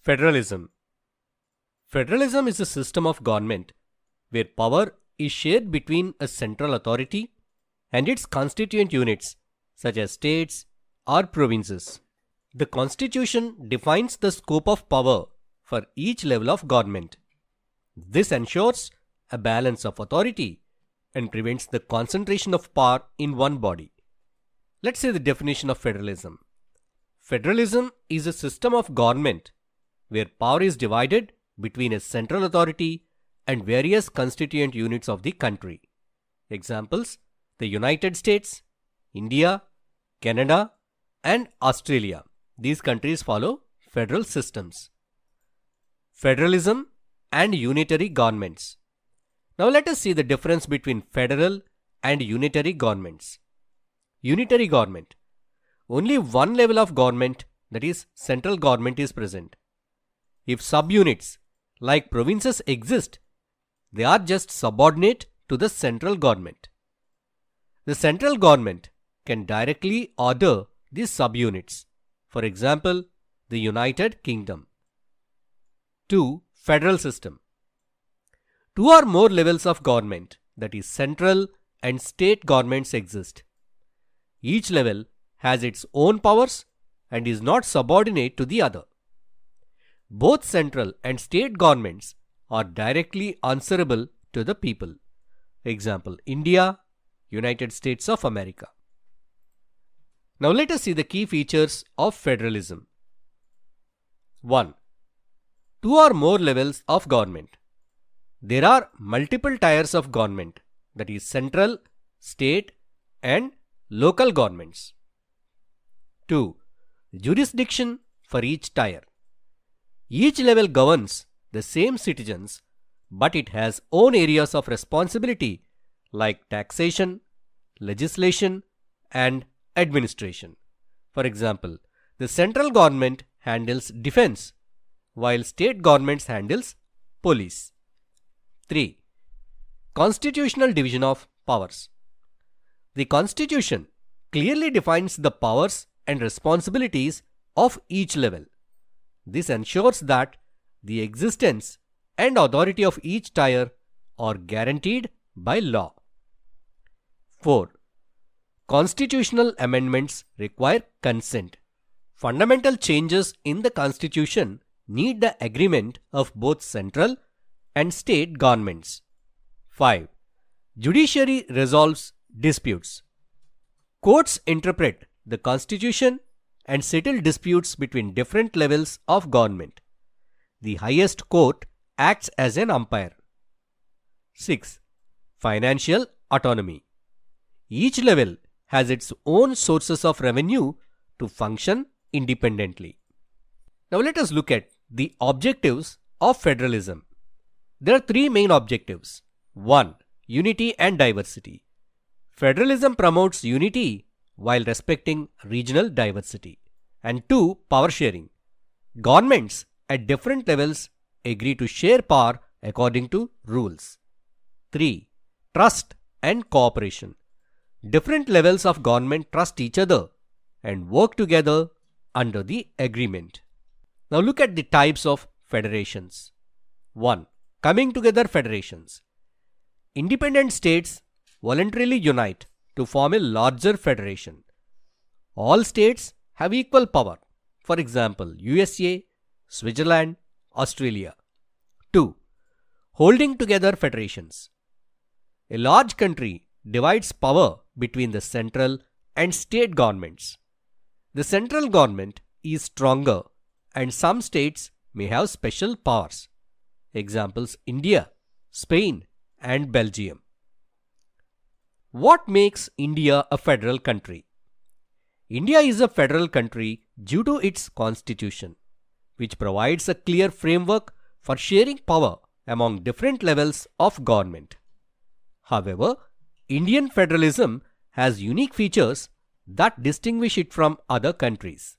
Federalism. Federalism is a system of government where power is shared between a central authority and its constituent units such as states or provinces. The Constitution defines the scope of power for each level of government. This ensures a balance of authority and prevents the concentration of power in one body. Let's say the definition of federalism. Federalism is a system of government where power is divided between a central authority and various constituent units of the country. Examples: the United States, India, Canada, and Australia. These countries follow federal systems. Federalism and unitary governments. Now let us see the difference between federal and unitary governments. Unitary government. Only one level of government, that is central government, is present. If subunits like provinces exist, they are just subordinate to the central government. The central government can directly order these subunits. For example, the United Kingdom. 2. Federal system. Two or more levels of government, that is central and state governments, exist. Each level has its own powers and is not subordinate to the other. Both central and state governments are directly answerable to the people. Example: India, United States of America. Now let us see the key features of federalism. 1. Two or more levels of government. There are multiple tiers of government, that is central, state, and local governments. 2. Jurisdiction for each tier. Each level governs the same citizens, but it has own areas of responsibility like taxation, legislation, and administration. For example, the central government handles defense, while state governments handles police. 3. Constitutional division of powers. The Constitution clearly defines the powers and responsibilities of each level. This ensures that the existence and authority of each tier are guaranteed by law. 4. Constitutional amendments require consent. Fundamental changes in the Constitution need the agreement of both central and state governments. 5. Judiciary resolves disputes. Courts interpret the Constitution and settle disputes between different levels of government. The highest court acts as an umpire. 6. Financial autonomy. Each level has its own sources of revenue to function independently. Now let us look at the objectives of federalism. There are three main objectives. 1. Unity and diversity. Federalism promotes unity while respecting regional diversity. And 2. Power sharing. Governments at different levels agree to share power according to rules. 3. Trust and cooperation. Different levels of government trust each other and work together under the agreement. Now look at the types of federations. 1. Coming together federations. Independent states voluntarily unite to form a larger federation. All states have equal power. For example, USA, Switzerland, Australia. 2. Holding together federations. A large country divides power between the central and state governments. The central government is stronger and some states may have special powers. Examples: India, Spain, and Belgium. What makes India a federal country? India is a federal country due to its constitution, which provides a clear framework for sharing power among different levels of government. However, Indian federalism has unique features that distinguish it from other countries.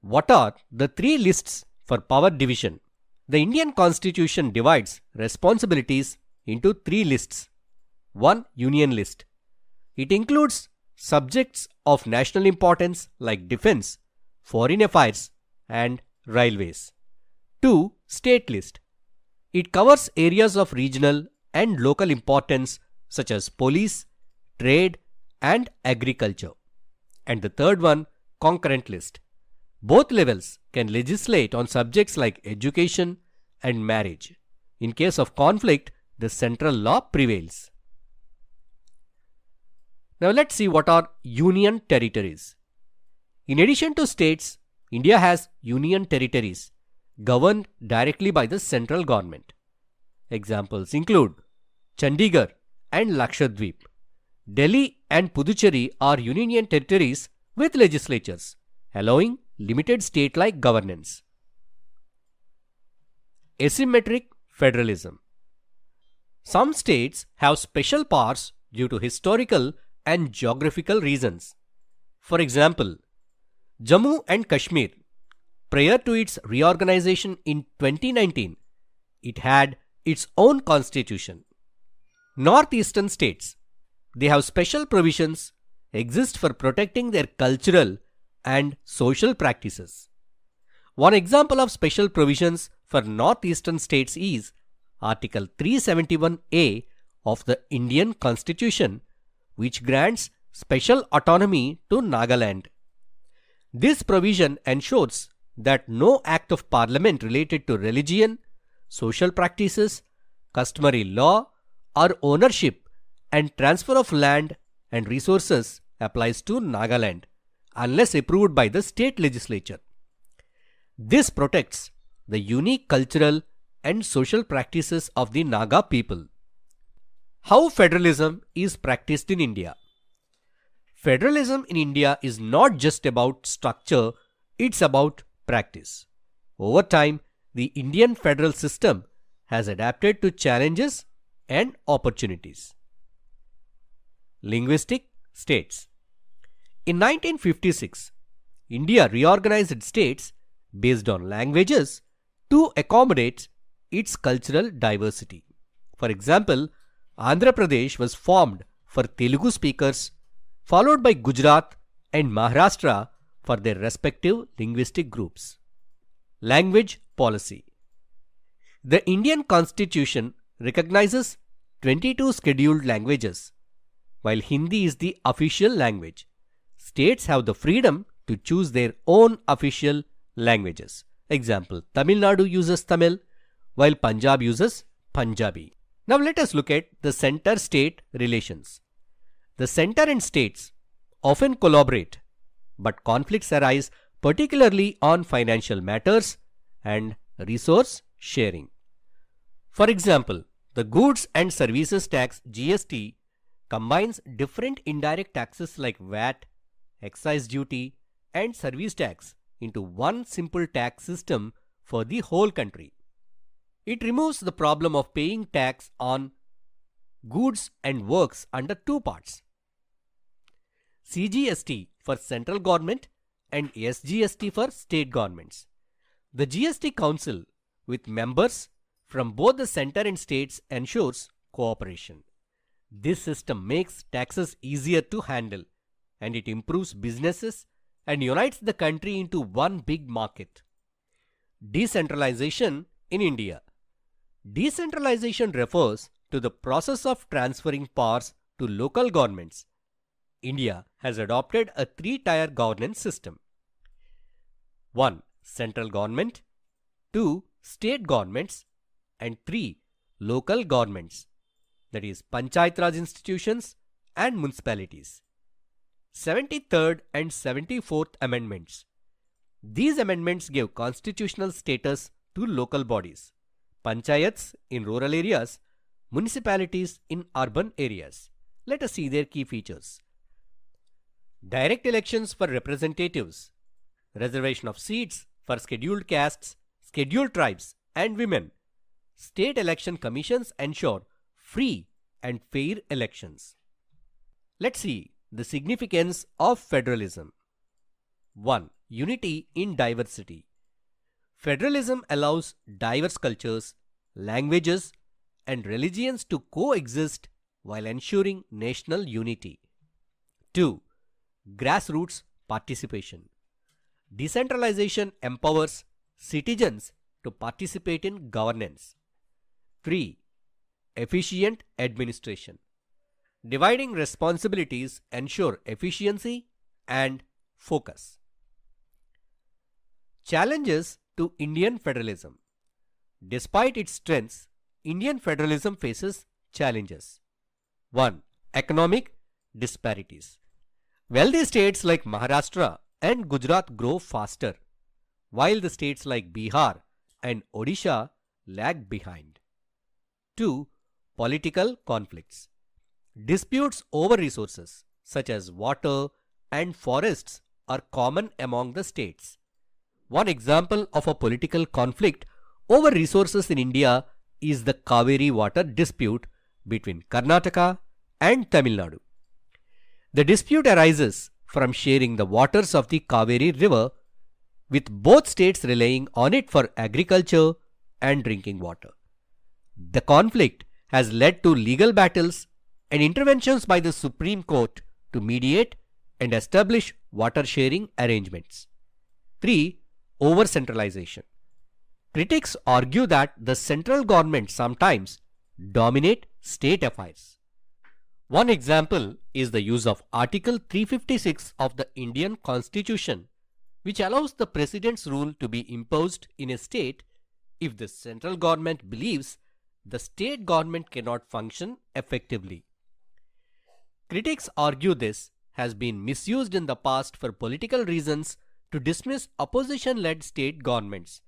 What are the three lists for power division? The Indian Constitution divides responsibilities into three lists. 1. Union list. It includes subjects of national importance like defense, foreign affairs, and railways. 2. State list. It covers areas of regional and local importance such as police, trade, and agriculture. And the third one, concurrent list. Both levels can legislate on subjects like education and marriage. In case of conflict, the central law prevails. Now let's see what are union territories. In addition to states, India has union territories governed directly by the central government. Examples include Chandigarh and Lakshadweep. Delhi and Puducherry are union territories with legislatures, allowing limited state-like governance. Asymmetric federalism. Some states have special powers due to historical and geographical reasons. For example, Jammu and Kashmir, prior to its reorganization in 2019, it had its own constitution. Northeastern states, they have special provisions exist for protecting their cultural and social practices. One example of special provisions for northeastern states is Article 371A of the Indian Constitution, which grants special autonomy to Nagaland. This provision ensures that no act of parliament related to religion, social practices, customary law, or ownership and transfer of land and resources applies to Nagaland unless approved by the state legislature. This protects the unique cultural and social practices of the Naga people. How federalism is practiced in India? Federalism in India is not just about structure, it's about practice. Over time, the Indian federal system has adapted to challenges and opportunities. Linguistic states. In 1956, India reorganized its states based on languages to accommodate its cultural diversity. For example, Andhra Pradesh was formed for Telugu speakers, followed by Gujarat and Maharashtra for their respective linguistic groups. Language policy. The Indian Constitution recognizes 22 scheduled languages. While Hindi is the official language, states have the freedom to choose their own official languages. Example, Tamil Nadu uses Tamil, while Punjab uses Punjabi. Now let us look at the center-state relations. The center and states often collaborate, but conflicts arise particularly on financial matters and resource sharing. For example, the Goods and Services Tax (GST) combines different indirect taxes like VAT, excise duty, and service tax into one simple tax system for the whole country. It removes the problem of paying tax on goods and works under two parts: CGST for central government and SGST for state governments. The GST Council, with members from both the center and states, ensures cooperation. This system makes taxes easier to handle, and it improves businesses and unites the country into one big market. Decentralization in India. Decentralization refers to the process of transferring powers to local governments. India has adopted a three-tier governance system. 1. Central government, 2. State governments, and 3. Local governments, that is Panchayat Raj institutions and municipalities. 73rd and 74th Amendments. These amendments gave constitutional status to local bodies, panchayats in rural areas, municipalities in urban areas. Let us see their key features. Direct elections for representatives, reservation of seats for scheduled castes, scheduled tribes, and women. State election commissions ensure free and fair elections. Let's see the significance of federalism. 1. Unity in diversity. Federalism allows diverse cultures, languages, and religions to coexist while ensuring national unity. 2. Grassroots participation. Decentralization empowers citizens to participate in governance. 3. Efficient administration. Dividing responsibilities ensure efficiency and focus. Challenges to Indian federalism. Despite its strengths, Indian federalism faces challenges. 1. Economic disparities. Wealthy states like Maharashtra and Gujarat grow faster, while the states like Bihar and Odisha lag behind. 2. Political conflicts. Disputes over resources such as water and forests are common among the states. One example of a political conflict over resources in India is the Kaveri water dispute between Karnataka and Tamil Nadu. The dispute arises from sharing the waters of the Kaveri river, with both states relying on it for agriculture and drinking water. The conflict has led to legal battles and interventions by the Supreme Court to mediate and establish water sharing arrangements. 3. Over-centralization. Critics argue that the central government sometimes dominate state affairs. One example is the use of Article 356 of the Indian Constitution, which allows the President's rule to be imposed in a state if the central government believes the state government cannot function effectively. Critics argue this has been misused in the past for political reasons to dismiss opposition-led state governments,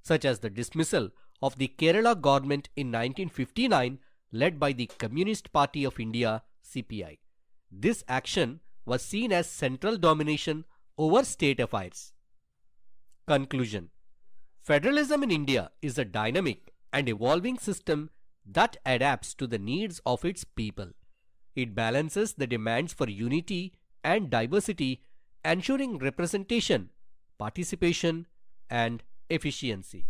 such as the dismissal of the Kerala government in 1959 led by the Communist Party of India (CPI). This action was seen as central domination over state affairs. Conclusion. Federalism in India is a dynamic and evolving system that adapts to the needs of its people. It balances the demands for unity and diversity, ensuring representation, participation, and efficiency.